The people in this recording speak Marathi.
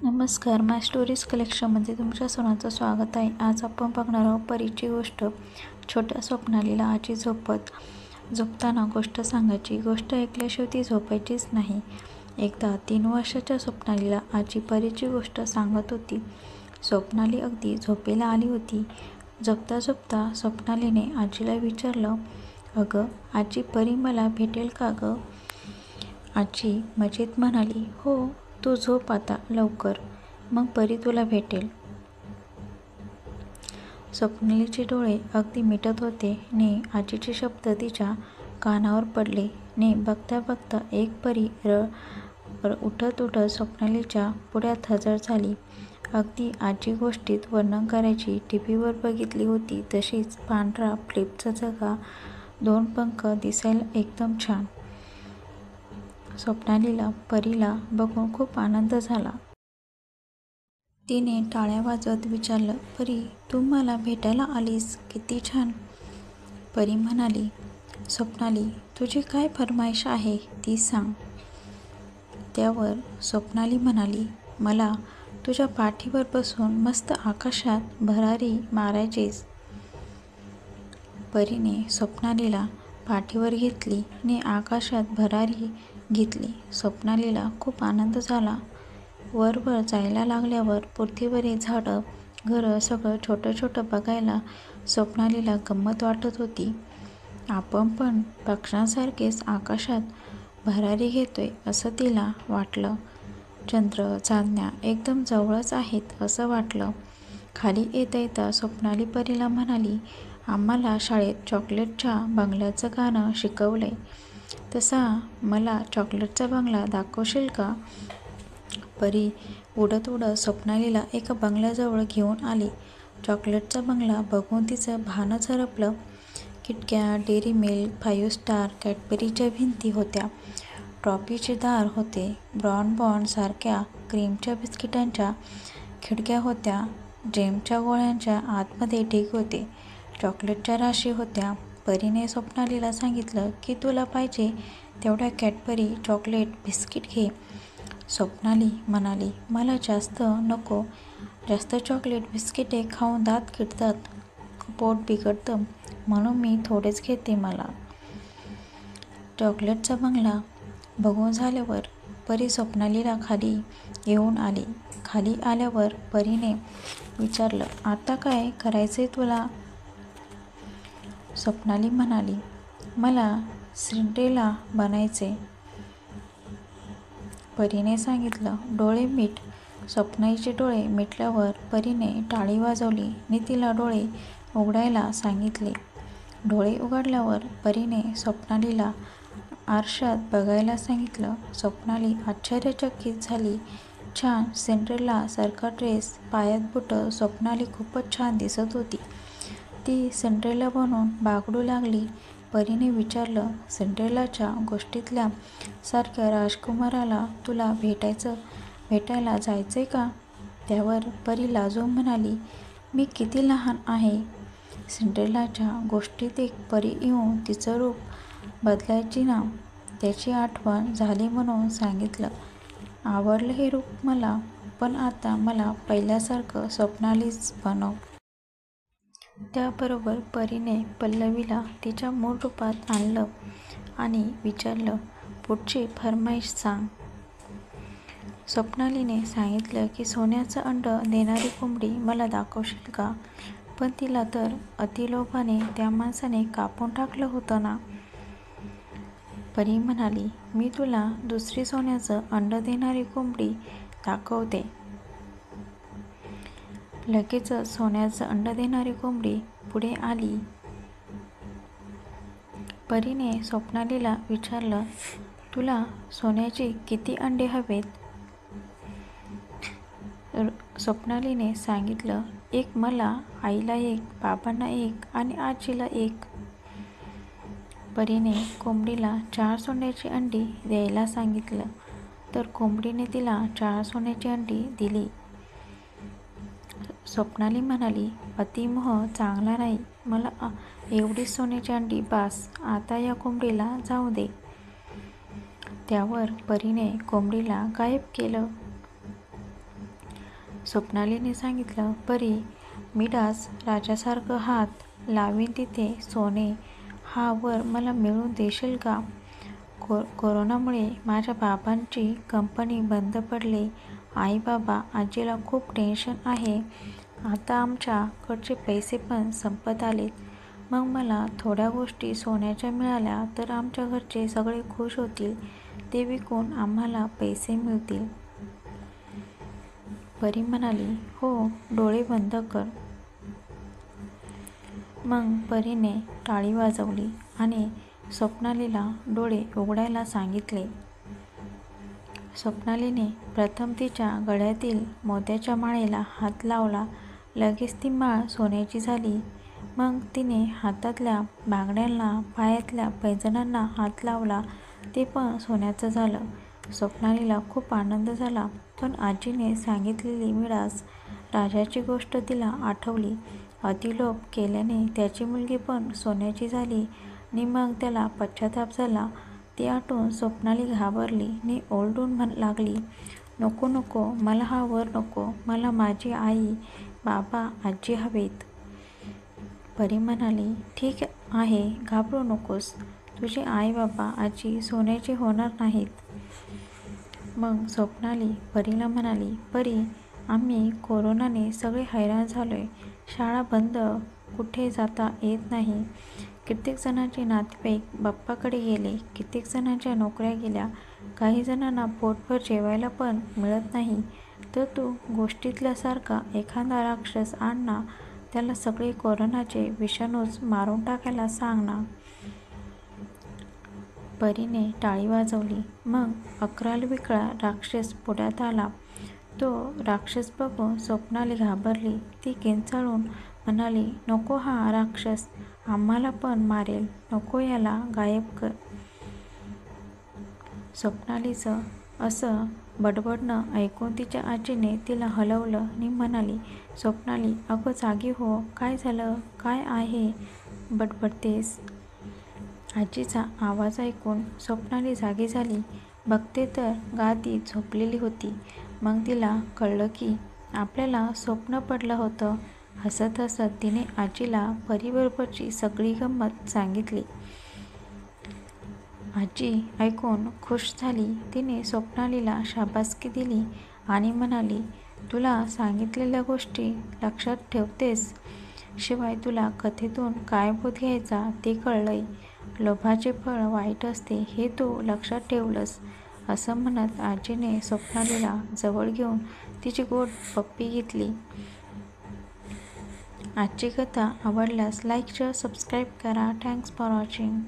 नमस्कार, माय स्टोरीज कलेक्शनमध्ये तुमच्या सर्वांचं स्वागत आहे. आज आपण बघणार आहोत परीची गोष्ट. छोट्या स्वप्नालीला आजी झोपताना गोष्ट सांगायची. गोष्ट ऐकल्याशिवाय ती झोपायचीच नाही. एकदा 3 वर्षाच्या स्वप्नालीला आजी परीची गोष्ट सांगत होती. स्वप्नाली अगदी झोपेला आली होती. झोपता झोपता स्वप्नालीने आजीला विचारलं, "अगं आजी, परी मला भेटेल का गं?" आजी मजेत म्हणाली, "हो, तू झोप आता लवकर, मग परी तुला भेटेल." स्वप्नालीचे डोळे अगदी मिटत होते ने आजीचे शब्द तिच्या कानावर पडले ने बघता बघता एक परी उठत स्वप्नालीच्या पुढ्यात हजर झाली. अगदी आजी गोष्टीत वर्णन करायची टीव्हीवर बघितली होती तशीच. पांढरा फ्लिपचा जगा 2 पंख दिसायला एकदम छान. स्वप्नालीला परीला बघून खूप आनंद झाला. तिने टाळ्या वाजवत विचारलं, "परी, तू मला भेटायला आलीस, किती छान." परी म्हणाली, "स्वप्नाली, तुझी काय फर्माईश आहे ती सांग." त्यावर स्वप्नाली म्हणाली, "मला तुझ्या पाठीवर बसून मस्त आकाशात भरारी मारायचीस." परीने स्वप्नालीला पाठीवर घेतली ने आकाशात भरारी घेतली. स्वप्नालीला खूप आनंद झाला. वर जायला लागल्यावर पृथ्वीवरील झाडं, घरं सगळं छोटं छोटं बघायला स्वप्नालीला गंमत वाटत होती. आपण पण पक्ष्यांसारखेच आकाशात भरारी घेतोय असं तिला वाटलं. चंद्र, चांदण्या एकदम जवळच आहेत असं वाटलं. खाली येता येता स्वप्नाली परीला म्हणाली, "आम्हाला शाळेत चॉकलेटच्या बंगल्याचं गाणं शिकवलंय. तसा मला चॉकलेटचा बंगला दाखवशील का?" परी उडत स्वप्नालीला एका बंगल्याजवळ घेऊन आली. चॉकलेटचा बंगला बघून तिचं भानच हरपलं. किटकॅट, डेअरी मिल्क, 5 स्टार, कॅडबरीच्या भिंती होत्या. टॉफीचे दार होते. बॉन सारख्या क्रीमच्या बिस्किटांच्या खिडक्या होत्या. जेमच्या गोळ्यांच्या आतमध्ये ढीग होते. चॉकलेटच्या राशी होत्या. परीने स्वप्नालीला सांगितलं की तुला पाहिजे तेवढ्या कॅडबरी चॉकलेट बिस्किट घे. स्वप्नाली म्हणाली, "मला जास्त नको. जास्त चॉकलेट बिस्किटे खाऊन दात किडतात, पोट बिघडतं, म्हणून मी थोडेच घेते." मला चॉकलेटचा बंगला बघून झाल्यावर परी स्वप्नालीला खाली घेऊन आली. खाली आल्यावर परीने विचारलं, "आता काय करायचंय तुला?" स्वप्नाली म्हणाली, "मला सिंड्रेला बनायचंय." परीने सांगितलं, "डोळे मीट." स्वप्नालीचे डोळे मिटल्यावर परीने टाळी वाजवली नि तिला डोळे उघडायला सांगितले. डोळे उघडल्यावर परीने स्वप्नालीला आरशात बघायला सांगितलं. स्वप्नाली आश्चर्यचकित झाली. छान सिंड्रेला सारखा ड्रेस, पायात बुटं. स्वप्नाली खूपच छान दिसत होती. ती सिंड्रेला बनून बागडू लागली. परीने विचारलं, "सिंड्रेलाच्या गोष्टीतल्या सारख्या राजकुमाराला तुला भेटायला जायचंय का?" त्यावर परी लाजून म्हणाली, "मी किती लहान आहे." सिंड्रेलाच्या गोष्टीत एक परी येऊन तिचं रूप बदलायची ना, त्याची आठवण झाली म्हणून सांगितलं. "आवडलं हे रूप मला, पण आता मला पहिल्यासारखं स्वप्नालीच बनव." त्याबरोबर परीने पल्लवीला तिच्या मूळ रूपात आणलं आणि विचारलं, "पुढची फर्माईश सांग." स्वप्नालीने सांगितलं की सोन्याचं अंड देणारी कोंबडी मला दाखवशील का? पण तिला तर अतिलोभाने त्या माणसाने कापून टाकलं होतं ना. परी म्हणाली, "मी तुला दुसरी सोन्याचं अंड देणारी कोंबडी दाखवते." लगेचच सोन्याचं अंड देणारी कोंबडी पुढे आली. परीने स्वप्नालीला विचारलं, "तुला सोन्याची किती अंडी हवेत?" स्वप्नालीने सांगितलं, "एक मला, आईला एक, बाबांना एक आणि आजीला एक." परीने कोंबडीला 4 सोन्याची अंडी द्यायला सांगितलं, तर कोंबडीने तिला 4 सोन्याची अंडी दिली. स्वप्नाली म्हणाली, "अतिमोह चांगला नाही. मला एवढीच सोन्याची अंडी बास. आता या कोंबडीला जाऊ दे." त्यावर परीने कोंबडीला गायब केलं. स्वप्नालीने सांगितलं. परी, मिडास राजासारखं हात लावीन तिथे सोने हा वर मला मिळवून देशील का? कोरोनामुळे माझ्या बाबांची कंपनी बंद पडली. आई बाबा आजीला खूप टेन्शन आहे. आता आमच्याकडचे पैसे पण संपत आलेत. मग मला थोड्या गोष्टी सोन्याच्या मिळाल्या तर आमच्या घरचे सगळे खुश होतील. ते विकून आम्हाला पैसे मिळतील. परी म्हणाली, हो, डोळे बंद कर. मग परीने टाळी वाजवली आणि स्वप्नालीला डोळे उघडायला सांगितले. स्वप्नालीने प्रथम तिच्या गळ्यातील मोत्याच्या माळेला हात लावला. लगेच ती माळ सोन्याची झाली. मग तिने हातातल्या बांगड्यांना, पायातल्या पैंजणांना हात लावला. ते पण सोन्याचं झालं. स्वप्नालीला खूप आनंद झाला. पण आजीने सांगितलेली मिडास राजाची गोष्ट तिला आठवली. अतिलोभ केल्याने त्याची मुलगी पण सोन्याची झाली आणि मग त्याला पश्चाताप झाला. ते आठवून स्वप्नाली घाबरली आणि ओरडून लागली, नको नको, मला हा वर नको. मला माझी आई, बाबा, आजी हवेत. परी म्हणाली, ठीक आहे, घाबरू नकोस. तुझे आई, बाबा, आजी सोन्याचे होणार नाहीत. मग स्वप्नाली परीला म्हणाली, परी, आम्ही कोरोनाने सगळे हैराण झालोय. शाळा बंद, कुठे जाता येत नाही. कित्येक जणांचे नातेवाईक बाप्पाकडे गेले. कित्येक जणांच्या नोकऱ्या गेल्या. काही जणांना पोटभर जेवायला पण मिळत नाही. तर तू गोष्टीतल्यासारखा एखादा राक्षस आण ना. त्याला सगळे कोरोनाचे विषाणूच मारून टाकायला सांग ना. परीने टाळी वाजवली. मग अक्राळविक्रा राक्षस पुढ्यात आला. तो राक्षस बघून स्वप्नाली घाबरली. ती किंचाळून म्हणाली, नको, हा राक्षस आम्हाला पण मारेल. नको, याला गायब कर. स्वप्नालीचं असं बडबडणं ऐकून तिच्या आजीने तिला हलवलं आणि म्हणाली, स्वप्नाली, अगं जागी हो. काय झालं? काय आहे बडबडतेस? आजीचा आवाज ऐकून स्वप्नाली जागी झाली. बघते तर गादी झोपलेली होती. मग तिला कळलं की आपल्याला स्वप्न पडलं होतं. हसत हसत तिने आजीला परीबरोबरची सगळी गंमत सांगितली. आजी ऐकून खुश झाली. तिने स्वप्नालीला शाबासकी दिली आणि म्हणाली, तुला सांगितलेल्या गोष्टी लक्षात ठेवतेस. शिवाय तुला कथेतून काय बोध घ्यायचा ते कळलंय. लोभाचे फळ वाईट असते हे तू लक्षात ठेवलंस. असं म्हणत आजीने स्वप्नालीला जवळ घेऊन तिची गोड पप्पी घेतली. आजची कथा आवडल्यास लाईक, शेअर, सबस्क्राईब करा. Thanks for watching.